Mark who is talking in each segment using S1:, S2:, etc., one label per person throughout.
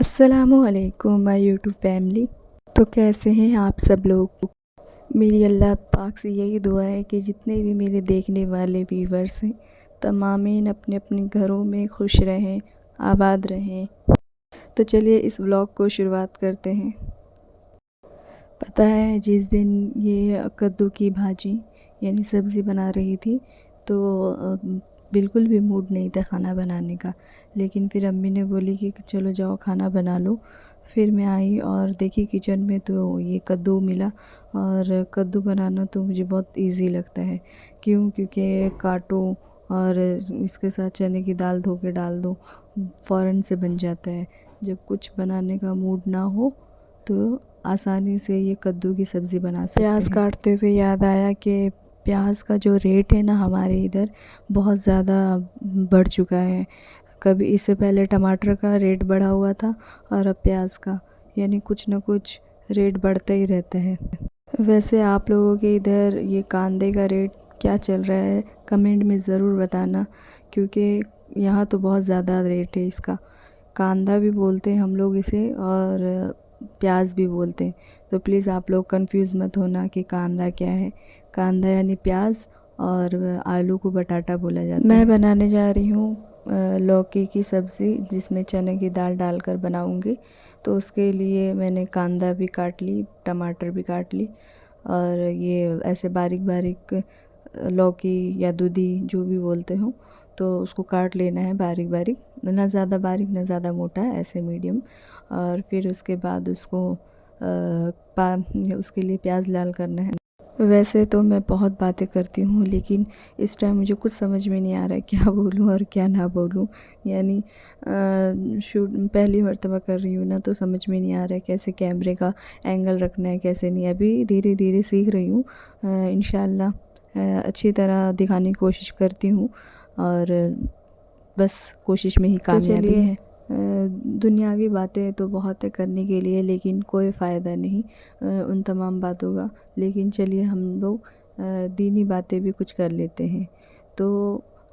S1: अस्सलामुअलैकुम my YouTube family. तो कैसे हैं आप सब लोग। मेरी अल्लाह पाक से यही दुआ है कि जितने भी मेरे देखने वाले व्यूवर्स हैं तमामीन अपने अपने घरों में खुश रहें, आबाद रहें। तो चलिए इस व्लॉग को शुरुआत करते हैं। पता है जिस दिन ये कद्दू की भाजी यानी सब्ज़ी बना रही थी तो बिल्कुल भी मूड नहीं था खाना बनाने का, लेकिन फिर अम्मी ने बोली कि चलो जाओ खाना बना लो। फिर मैं आई और देखी किचन में तो ये कद्दू मिला, और कद्दू बनाना तो मुझे बहुत इजी लगता है। क्योंकि काटो और इसके साथ चने की दाल धो के डाल दो, फ़ौरन से बन जाता है। जब कुछ बनाने का मूड ना हो तो आसानी से ये कद्दू की सब्ज़ी बना सकते हैं। प्याज काटते हुए याद आया कि प्याज का जो रेट है ना हमारे इधर बहुत ज़्यादा बढ़ चुका है। कभी इससे पहले टमाटर का रेट बढ़ा हुआ था और अब प्याज का, यानी कुछ ना कुछ रेट बढ़ता ही रहता है। वैसे आप लोगों के इधर ये कांदे का रेट क्या चल रहा है कमेंट में ज़रूर बताना, क्योंकि यहाँ तो बहुत ज़्यादा रेट है इसका। कांदा भी बोलते हैं हम लोग इसे और प्याज भी बोलते हैं, तो प्लीज़ आप लोग कंफ्यूज मत होना कि कांदा क्या है। कांदा यानी प्याज और आलू को बटाटा बोला जाता है। मैं बनाने जा रही हूँ लौकी की सब्ज़ी जिसमें चने की दाल डालकर बनाऊँगी। तो उसके लिए मैंने कांदा भी काट ली, टमाटर भी काट ली, और ये ऐसे बारीक बारीक लौकी या दूधी जो भी बोलते हो तो उसको काट लेना है बारीक बारीक, ना ज़्यादा बारीक ना ज़्यादा मोटा, ऐसे मीडियम। और फिर उसके बाद उसके लिए प्याज लाल करना है। वैसे तो मैं बहुत बातें करती हूँ, लेकिन इस टाइम मुझे कुछ समझ में नहीं आ रहा है क्या बोलूँ और क्या ना बोलूँ। यानी शूट पहली मर्तबा कर रही हूँ ना, तो समझ में नहीं आ रहा है कैसे कैमरे का एंगल रखना है, कैसे नहीं। अभी धीरे धीरे सीख रही हूँ। इंशाल्लाह अच्छी तरह दिखाने की कोशिश करती हूँ, और बस कोशिश में ही कामयाबी है। दुनियावी बातें तो बहुत है करने के लिए, लेकिन कोई फ़ायदा नहीं उन तमाम बातों का। लेकिन चलिए हम लोग दीनी बातें भी कुछ कर लेते हैं। तो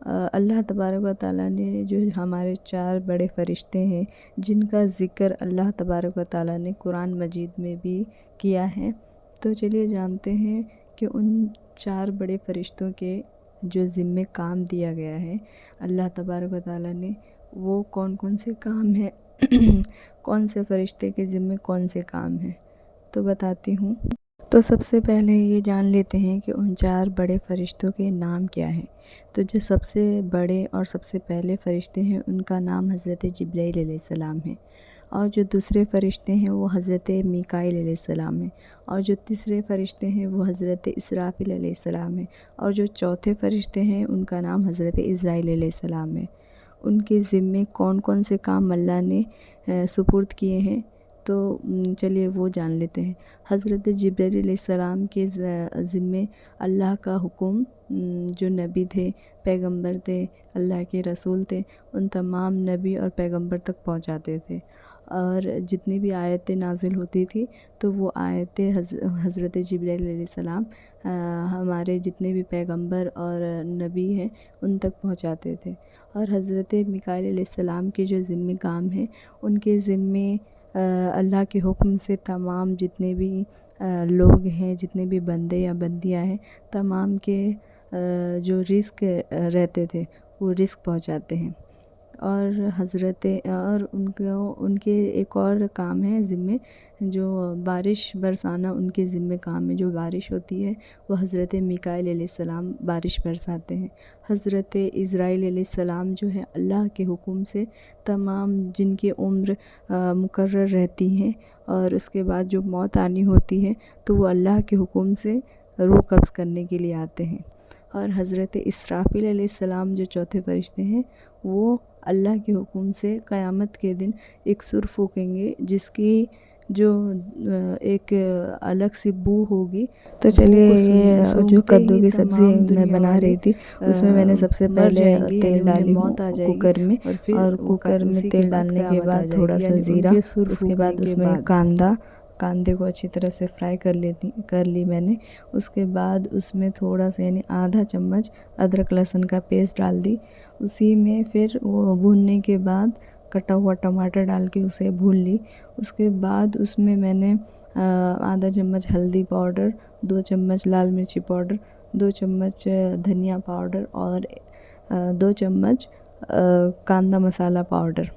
S1: अल्लाह तबारक व तआला ने जो हमारे 4 बड़े फ़रिश्ते हैं जिनका ज़िक्र अल्लाह तबारक व तआला ने कुरान मजीद में भी किया है, तो चलिए जानते हैं कि उन 4 बड़े फ़रिश्तों के जो ज़िम्मे काम दिया गया है अल्लाह तबारक व तआला ने, वो कौन कौन से काम हैं कौन से फ़रिश्ते के ज़िम्मे कौन से काम हैं, तो बताती हूँ। तो सबसे पहले ये जान लेते हैं कि उन 4 बड़े फ़रिश्तों के नाम क्या हैं। तो जो सबसे बड़े और सबसे पहले फ़रिश्ते हैं उनका नाम हज़रत जिब्राईल अलैहिस्सलाम है, और जो दूसरे फ़रिश्ते हैं वो हज़रत मीकाईल अलैहिस्सलाम है, और जो तीसरे फ़रिश्ते हैं वो हज़रत इसराफ़ील अलैहिस्सलाम है, और जो चौथे फ़रिश्ते हैं उनका नाम हज़रत इज़राईल अलैहिस्सलाम है। उनके ज़िम्मे कौन कौन से काम अल्लाह ने सुपुर्द किए हैं, तो चलिए वो जान लेते हैं। हज़रत जिब्राईल अलैहिस्सलाम के ज़िम्मे अल्लाह का हुक्म, जो नबी थे, पैगंबर थे, अल्लाह के रसूल थे, उन तमाम नबी और पैगंबर तक पहुंचाते थे। और जितनी भी आयतें नाजिल होती थी तो वो आयतें हज़रत जिब्राईल अलैहिस्सलाम हमारे जितने भी पैगंबर और नबी हैं उन तक पहुंचाते थे। और हज़रत मीकाईल अलैहिस्सलाम के जो ज़िम्मे काम हैं उनके ज़िम्मे अल्लाह के हुक्म से तमाम जितने भी लोग हैं, जितने भी बंदे या बंदियां हैं, तमाम के जो रिस्क रहते थे वो रिस्क पहुंचाते हैं। और उनके एक और काम है ज़िम्मे, जो बारिश बरसाना उनके ज़िम्मे काम है। जो बारिश होती है वो हज़रत मीकाईल अलैहिस्सलाम बारिश बरसाते हैं। हज़रत इज़राईल अलैहिस्सलाम जो है अल्लाह के हुक्म से तमाम जिनकी उम्र मुकर्रर रहती है और उसके बाद जो मौत आनी होती है तो वो अल्लाह के हुक्म से रूह कब्ज़ करने के लिए आते हैं। और हज़रत इसराफ़ील अलैहिस्सलाम जो चौथे फ़रिश्ते हैं वो अल्लाह के हुक्म से क़यामत के दिन एक सुर फूकेंगे जिसकी जो एक अलग सी बू होगी। तो चलिए ये जो कद्दू की सब्ज़ी मैं बना रही थी उसमें मैंने सबसे पहले तेल डाली कुकर में, और कुकर में तेल डालने के बाद थोड़ा सा ज़ीरा, उसके बाद उसमें कांदे को अच्छी तरह से फ्राई कर ली मैंने। उसके बाद उसमें थोड़ा सा यानी आधा चम्मच अदरक लहसुन का पेस्ट डाल दी। उसी में फिर वो भूनने के बाद कटा हुआ टमाटर डाल के उसे भून ली। उसके बाद उसमें मैंने आधा चम्मच हल्दी पाउडर, 2 चम्मच लाल मिर्ची पाउडर, 2 चम्मच धनिया पाउडर और 2 चम्मच कांदा मसाला पाउडर।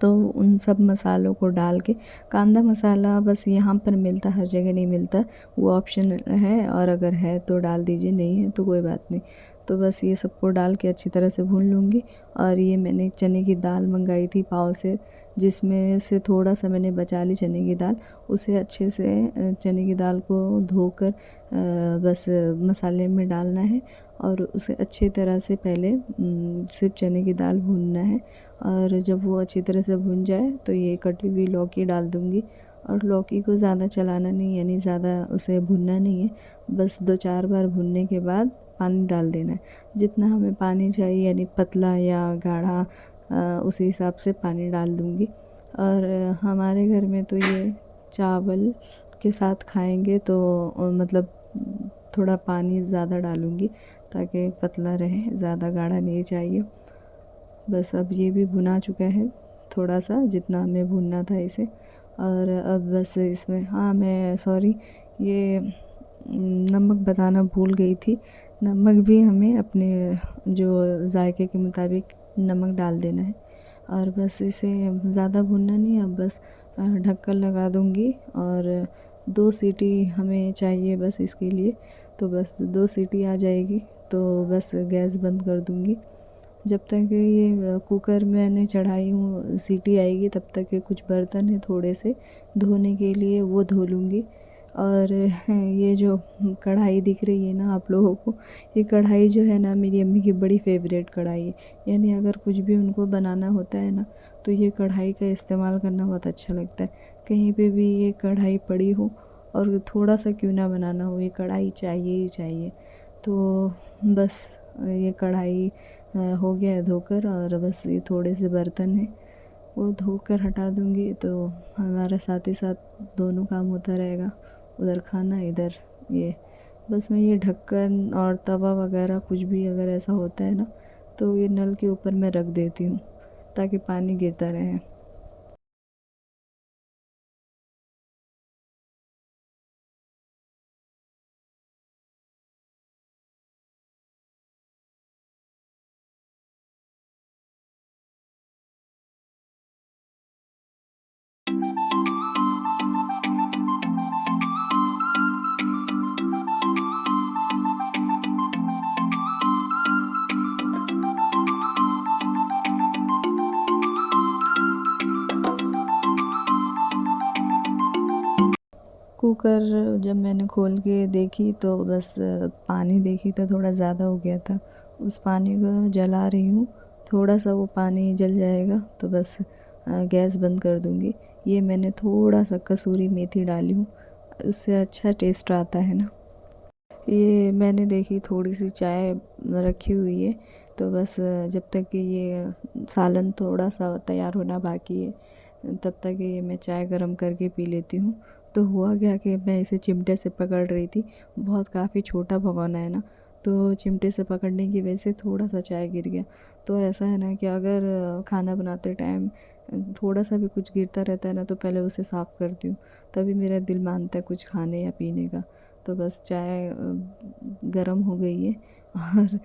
S1: तो उन सब मसालों को डाल के, कांदा मसाला बस यहाँ पर मिलता, हर जगह नहीं मिलता, वो ऑप्शन है, और अगर है तो डाल दीजिए, नहीं है तो कोई बात नहीं। तो बस ये सबको डाल के अच्छी तरह से भून लूँगी। और ये मैंने चने की दाल मंगाई थी पाव से, जिसमें से थोड़ा सा मैंने बचा ली चने की दाल। उसे अच्छे से चने की दाल को धोकर बस मसाले में डालना है और उसे अच्छी तरह से पहले सिर्फ चने की दाल भूनना है। और जब वो अच्छी तरह से भुन जाए तो ये कटी हुई लौकी डाल दूँगी। और लौकी को ज़्यादा चलाना नहीं, यानी ज़्यादा उसे भुनना नहीं है, बस 2-4 बार भुनने के बाद पानी डाल देना है। जितना हमें पानी चाहिए, यानी पतला या गाढ़ा, उसी हिसाब से पानी डाल दूँगी। और हमारे घर में तो ये चावल के साथ खाएंगे, तो मतलब थोड़ा पानी ज़्यादा डालूँगी ताकि पतला रहे, ज़्यादा गाढ़ा नहीं चाहिए। बस अब ये भी भुना चुका है थोड़ा सा, जितना हमें भुनना था इसे। और अब बस इसमें, हाँ मैं सॉरी, ये नमक बताना भूल गई थी। नमक भी हमें अपने जो जायके के मुताबिक नमक डाल देना है। और बस इसे ज़्यादा भुनना नहीं है, अब बस ढक्कन लगा दूँगी। और 2 सीटी हमें चाहिए बस इसके लिए, तो बस 2 सीटी आ जाएगी तो बस गैस बंद कर दूँगी। जब तक ये कुकर मैंने चढ़ाई हूँ सीटी आएगी, तब तक के कुछ बर्तन है थोड़े से धोने के लिए, वो धो लूँगी। और ये जो कढ़ाई दिख रही है ना आप लोगों को, ये कढ़ाई जो है ना मेरी अम्मी की बड़ी फेवरेट कढ़ाई है। यानी अगर कुछ भी उनको बनाना होता है ना, तो ये कढ़ाई का इस्तेमाल करना बहुत अच्छा लगता है। कहीं पे भी ये कढ़ाई पड़ी हो और थोड़ा सा क्यों ना बनाना हो, ये कढ़ाई चाहिए ही चाहिए। तो बस ये कढ़ाई हो गया है धोकर, और बस ये थोड़े से बर्तन हैं वो धोकर हटा दूँगी, तो हमारा साथ ही साथ दोनों काम होता रहेगा, उधर खाना इधर ये। बस मैं ये ढक्कन और तवा वगैरह कुछ भी अगर ऐसा होता है ना, तो ये नल के ऊपर मैं रख देती हूँ ताकि पानी गिरता रहे। कुकर जब मैंने खोल के देखी तो बस पानी देखी तो थोड़ा ज़्यादा हो गया था। उस पानी को जला रही हूँ, थोड़ा सा वो पानी जल जाएगा तो बस गैस बंद कर दूँगी। ये मैंने थोड़ा सा कसूरी मेथी डाली हूँ, उससे अच्छा टेस्ट आता है ना। ये मैंने देखी थोड़ी सी चाय रखी हुई है, तो बस जब तक कि ये सालन थोड़ा सा तैयार होना बाकी है, तब तक ये मैं चाय गरम करके पी लेती हूँ। तो हुआ क्या कि मैं इसे चिमटे से पकड़ रही थी, बहुत काफ़ी छोटा भगोना है ना, तो चिमटे से पकड़ने की वजह से थोड़ा सा चाय गिर गया। तो ऐसा है ना कि अगर खाना बनाते टाइम थोड़ा सा भी कुछ गिरता रहता है ना, तो पहले उसे साफ़ करती हूँ, तभी मेरा दिल मानता है कुछ खाने या पीने का। तो बस चाय गरम हो गई है, और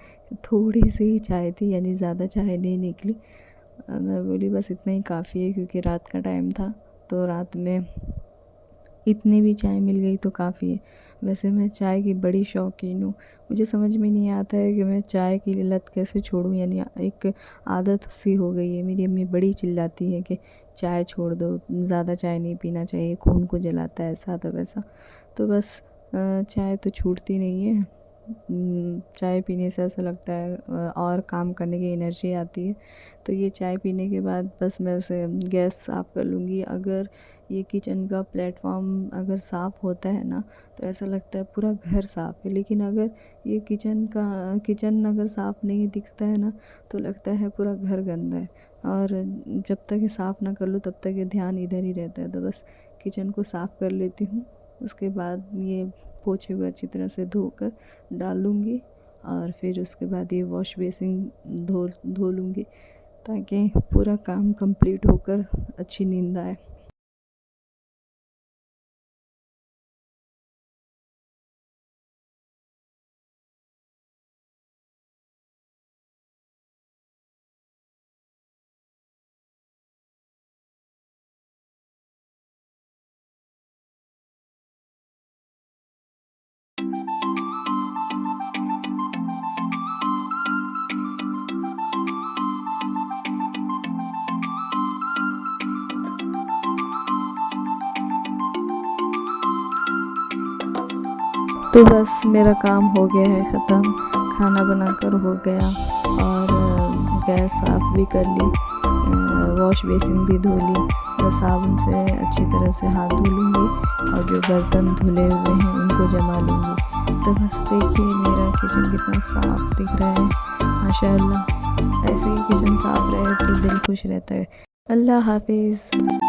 S1: थोड़ी सी ही चाय थी, यानी ज़्यादा चाय नहीं निकली। मैं बोली बस इतना ही काफ़ी है, क्योंकि रात का टाइम था, तो रात में इतनी भी चाय मिल गई तो काफ़ी है। वैसे मैं चाय की बड़ी शौकीन हूँ, मुझे समझ में नहीं आता है कि मैं चाय की लत कैसे छोड़ूँ, यानी एक आदत सी हो गई है। मेरी अम्मी बड़ी चिल्लाती है कि चाय छोड़ दो, ज़्यादा चाय नहीं पीना चाहिए, खून को जलाता है, ऐसा तो वैसा। तो बस चाय तो छूटती नहीं है। चाय पीने से ऐसा लगता है और काम करने की एनर्जी आती है। तो ये चाय पीने के बाद बस मैं उसे गैस साफ़ कर लूँगी। अगर ये किचन का प्लेटफॉर्म अगर साफ़ होता है ना, तो ऐसा लगता है पूरा घर साफ़ है। लेकिन अगर ये किचन अगर साफ़ नहीं दिखता है ना, तो लगता है पूरा घर गंदा है। और जब तक ये साफ़ ना कर लूँ तब तक ये ध्यान इधर ही रहता है। तो बस किचन को साफ़ कर लेती हूँ, उसके बाद ये पोछे हुए अच्छी तरह से धोकर डाल दूँगी, और फिर उसके बाद ये वॉश बेसिन धो धो लूँगी। ताकि पूरा काम कंप्लीट होकर अच्छी नींद आए। तो बस मेरा काम हो गया है ख़त्म, खाना बनाकर हो गया और गैस साफ़ भी कर ली, वॉश बेसिन भी धो ली। बस साबुन से अच्छी तरह से हाथ धो लूँगी और जो बर्तन धुले हुए हैं उनको जमा लूँगी। तो बस देखिए मेरा किचन कितना साफ़ दिख रहा है, माशाअल्लाह। ऐसे ही किचन साफ़ रहे तो दिल खुश रहता है। अल्लाह हाफ़िज़।